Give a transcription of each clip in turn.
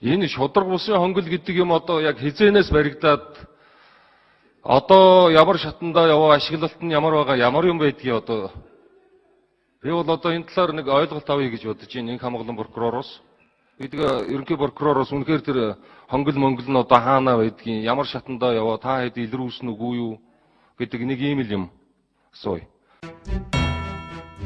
Энэ шудраг бусын хонгил гэдэг юм одоо яг хизээнээс баригдаад одоо ямар шатандаа яваа ашиглалт нь ямар байгаа, ямар юм байдгийг одоо би бол одоо энэ талаар нэг ойлголт авъя гэж бодож байна. Инх хамгаалан прокуророос гэдэг ерөнхий прокуророос үнэхээр тэр хонгил монгол нь одоо хаана байдгийг, ямар шатандаа яваа, та хэд илрүүлсэн үгүй юу гэдэг нэг ийм л юм асууя.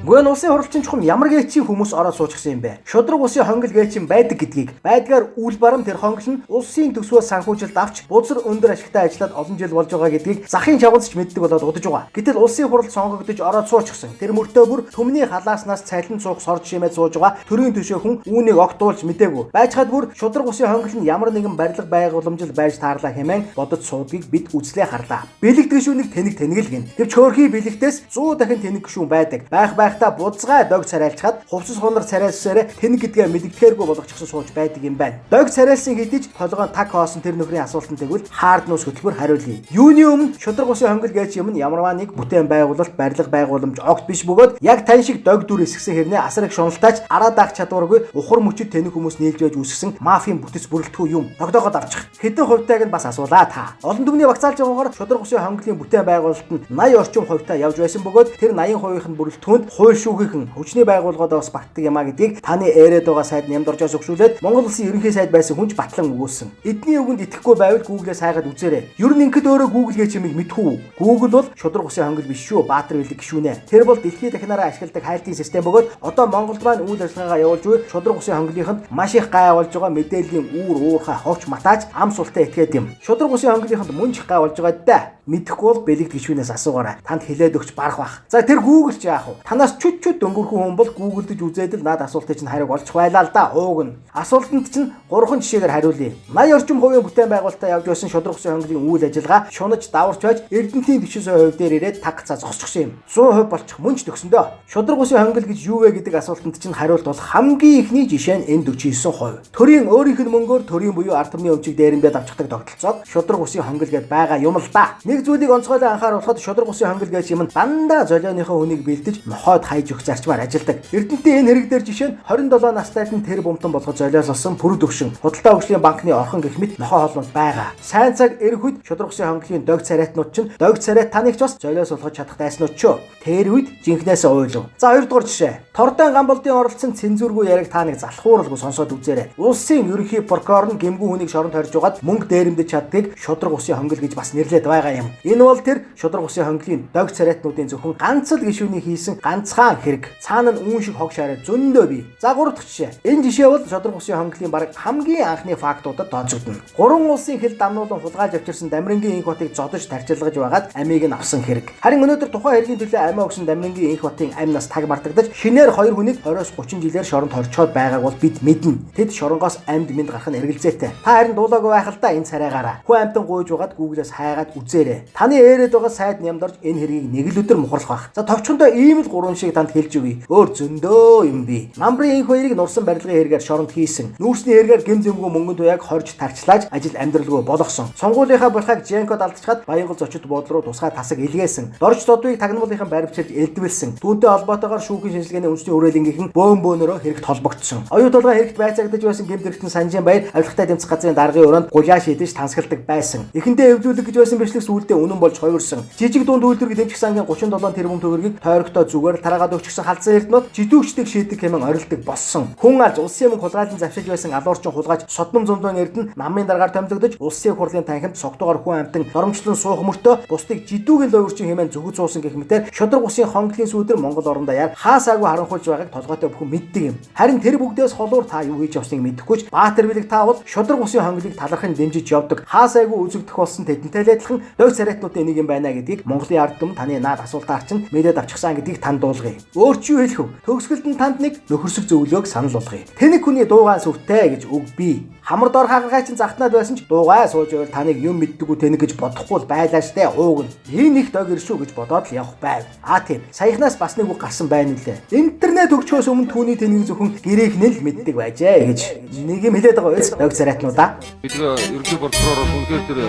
Гүн улсын хурлын чухам ямар гээчийн хүмүүс ороод суучихсан юм бэ? Шудраг улсын хонгил гээчин байдаг гэдгийг байдгаар үл барам тэр хонгил нь улсын төсвөө санхүүжилт авч бузар өндөр ашигтай ажиллаад олон жил болж байгаа гэдгийг захын чавганцч мэддэг болоод удаж байгаа. Гэтэл улсын хурал сонгогдож ороод суучихсан. Тэр мөртөө бүр төмний халааснаас цайлан цуух сорж шимээд сууж байгаа төрийн төшөөхөн үүнийг огтуулж мэдээгүй. Байцгаад бүр шудраг улсын хонгил нь ямар нэгэн барилга байгууламжил байж таарлаа хэмээн бодож суудгийг бид үзлээ харлаа. Бэлэг гişүүнийг тэнэг тэнэгэл гин. Гэвч хөөрхий бэлэгтээс 100 дахин тэнэг гişүүн байдаг. Байхдаа буцгаа дог царайлчаад хувцас хонор царайлсараа тэнэг гэдгээ мэддэхээргүй болгочихсон сууж байдаг юм байна. Дог царайлсан хэдиж толгойн таг хоосон тэр нөхрийн асуултанд тэгвэл хаард нуус хөтөлбөр хариулъя. Юуны өмнө шудраг улсын хонгил гээч юм нь ямарваа нэг бүтээн байгуулалт, барилга байгууламж огт биш бөгөөд яг тань шиг дог дүр эсгсэн хэрнээ асар их шуналтаач араа даах чадваргүй ухар мөчөд тэнэг хүмүүс нийлж байж үсгсэн мафийн бүтэц бүрэлдэхүүн юм. Тогтоогоод авчих. Хэдэн хувьтайг нь бас асуулаа та. Олон түмний багцаалж байгаагаар шудраг улсын хонгилын бүтээн байгуулалт нь 80 орчим хувьтай явж байсан бөгөөд тэр 80% нь бүрэлдэхүүнд хууль шүүхийн хүчний байгууллагуудаа бас багтдаг юмаа гэдгийг таны яриад байгаа сайд нямдоржоос өгшүүлээд Монгол улсын ерөнхий сайд байсан хүнч батлан өгүүлсэн. Эдний үгэнд итгэхгүй байвал Google-ээс хайгаад үзээрэй. Ер нь ингээд өөрөө Google гээч юмыг мэдхүү. Google бол шудраг улсын хонгил биш шүү, Баатар билэг гişүүнэ. Тэр бол дэлхийн дахинаараа ашигладаг хайлтын систем бөгөөд одоо Монголд маань үйл ажиллагаагаа явуулж буй шудраг улсын хонгилынханд маш их гай болж байгаа мэдээллийн уурхай ховч матааж ам султаа этгээд юм. Шудраг улсын хонгилынханд мөн ч гай болж байгаа да. Мэдэхгүй бол бэлэг гişүүнээс асуугаарай. Танд хэлээд өгч барах бах. За тэр Google ч яах вэ? Танаас чүт дөнгөрхөн хүн бол Google-дэж үзээд л наад асуултыг чинь хариуг олчих байлаа л да. Ууг нь. Асуултанд чинь 3 жишээгээр хариулъя. 80 орчим хувийн бүтээн байгуулалтаа явж байсан шудраг улсын хонгилын үйл ажиллагаа шунаж даварч байж Эрдэнэтийн 49% дээр ирээд тагцаа зогсчихсон юм. 100% болчих мөн ч төгсөндөө. Шудраг улсын хонгил гэж юу вэ гэдэг асуултанд чинь хариулт бол хамгийн ихний жишээ нь энэ 49%. Төрийн өөрийнх нь мөнгөөр төрийн буюу ард түмний өмчийг дээрэндээ давчдаг тогтолцоод шудраг улсын хонгил гэдээ байгаа юм л да. Нэг зүйлийг онцгойлон анхааруулахад шудраг улсын хонгил гэж юм дандаа золионыхоо хүнийг бэлдэж нохойд хайж өгч зарчмаар ажилдаг. Эрдэнэтийн энэ хэрэг дээр жишээ нь 27 настайд нь тэр бумтан болгож золиос олсон пүрэд өвшин худалдаа хөгжлийн банкны орхон гэх мэт нохой холбоонд байгаа. Сайн цаг ирэх үед шудраг улсын хонгилын дог царайтнууд чинь дог царайт таныг ч бас золиос олгож чадах дайснууд ч. Тэр үед жинхнээс уйлв. За 2 дугаар жишээ. Тордон гамболдын оролцсон цензургүй яриг та нэг залхууралгүй сонсоод үзээрэй. Улсын ерөнхий прокурор нь гэмгүй хүнийг шоронд хорж угаад мөнгө дээрэмдэж чаддгийг шудраг улсын хонгил гэж бас нэрлээд байгаа юм. Энэ бол тэр шудраг улсын хонгилын дог царайтнуудын зөвхөн ганц л гишүүний хийсэн ганцхан хэрэг. Цаана нь үүн шиг хог шараа зөндөө бий. За 3 дахь жишээ. Энэ жишээ бол шудраг улсын хонгилын бараг хамгийн анхны фактуудад тооцогдно. 3 улсын хил дамнуулан хулгайж авчирсан Дамирангийн инх хотыг зодож тарчилгаж байгаад амийг нь авсан хэрэг. Харин өнөөдөр тухайн хэргийн төлөө амиа өгсөн Дамирангийн инх хотын амь нас таг мартагдаж шинээр 2 хүнийг 20-30 жилээр шоронд хорчоод байгааг бол бид мэднэ. Тэд шоронгоос амьд мэд гарах нь эргэлзээтэй. Та харин дуулаагүй байх л да энэ царайгаараа. Хүн амтан гуйж байгаад Google-аас хайгаад үзээрэй. Таны яриад байгаа сайд нямдорж энэ хэргийг нэг л өдөр мухарлах байх. За товчхондоо ийм л 3 шиг танд хэлж өгье. Өөр зөндөө юм бий. Намрын инх хоёрыг нурсан барилгын хэрэгээр шоронд хийсэн. Нүүрсний хэрэгээр гин зэмгүй мөнгөнд уяг хорж тарчлааж ажил амьдралгүй болгосон. Сонгуулийнхаа болохыг Женкод алдчихад Баянгол зочид буудлын руу тусгай тасаг илгээсэн. Дорж додвыг тагнуулынхан баримтчилж элдвэлсэн. Түүнтэй холбоотойгоор шүүхийн шинжилгээний үндэсний хүрээлэнгийнхэн бөөнөөрөө хэрэгт холбогдсон. Оюу толгой хэрэгт байцаагдаж байсан гэмдэрэгтэн Санжин Баяр авилгатай тэмцэх газрын даргын өрөөнд гуляа шийдэж тансгалдаг байсан. Эхэндээ эвдүүлэг гэж байсан бичлэг сүүлдээ үнэн болж хувирсан. Жижиг дунд үйлдвэрийг дэмжих сангийн 37 тэрбум төгрөгийг тойрогтой зүгээр тараагаад өгчихсөн халдсан эрдэнэт жидүүгчдийг шийдэг хэмээн орилдог болсон. Хүн алж улсын өмнө хулгайлан завшиж байсан алуурчин хулгайч содном зөндөн эрдэнэ намын дараагаар томилогдож улсын хурлын танхимд согтуугаар хүн амтан доромжлон суух мөртөө бусдыг жидүүгийн луурчин хэмээн зөвхөн цуусан гэх мэтээр шудраг улсын хонгилын сүүдэр Монгол орон даяар хаасаагүй харанхуйлж байгааг толгойтой бүхэн мэддэг юм. Харин тэр бүгдээс холуур та юу хийж явсныг мэдэхгүйч Баатар билэг та бол шудраг улсын хонгилыг талархан дэмжиж явдаг. Хаасаагүй үзэгдэх болсон тэдэнтэй л адилхан дог царайтнуудын нэг юм байна гэдгийг Монголын ард түмэн таны наад асуултаар чинь мэдээд авчихсан гэдгийг танд дуулгая. Өөр чи юу хэлэх вэ? Төгсгөлд нь танд нэг нөхөрсөг зөвлөгөөг санал болгоё. Тэнэг хүний дуугай сүртэй гэж үг бий. Хамар дор хагаргай чинь захтнаад байсан ч дуугай сууж байвал таныг юм мэддэггүй тэнэг гэж бодохгүй л байлаа штэ ууг нь. Энэ их дог иршүү гэж бодоод л явах байв. Тийм. Саяхнаас бас нэг үг гарсан байна үлээ. Интернет өгчөөс өмнө түүний тэнэг зөвхөн гэрээх нь л мэддэг байжээ гэж нэг юм хэлээд байгаа биз? Дог царайтнуудаа. Бид ерөнхий прокуророос үнэхээр тэр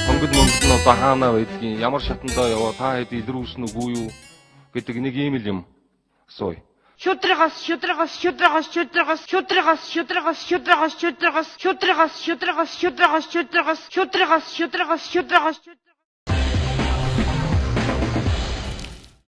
хонгил монгол нь одоо хаана байдгийг, ямар шатандаа яваа, та хэд илрүүлсэн үгүй юу гэдэг нэг ийм л юм асууя. Шудрагас шудрагас шудрагас шудрагас шудрагас шудрагас шудрагас шудрагас шудрагас шудрагас шудрагас шудрагас шудрагас шудрагас шудрагас шудрагас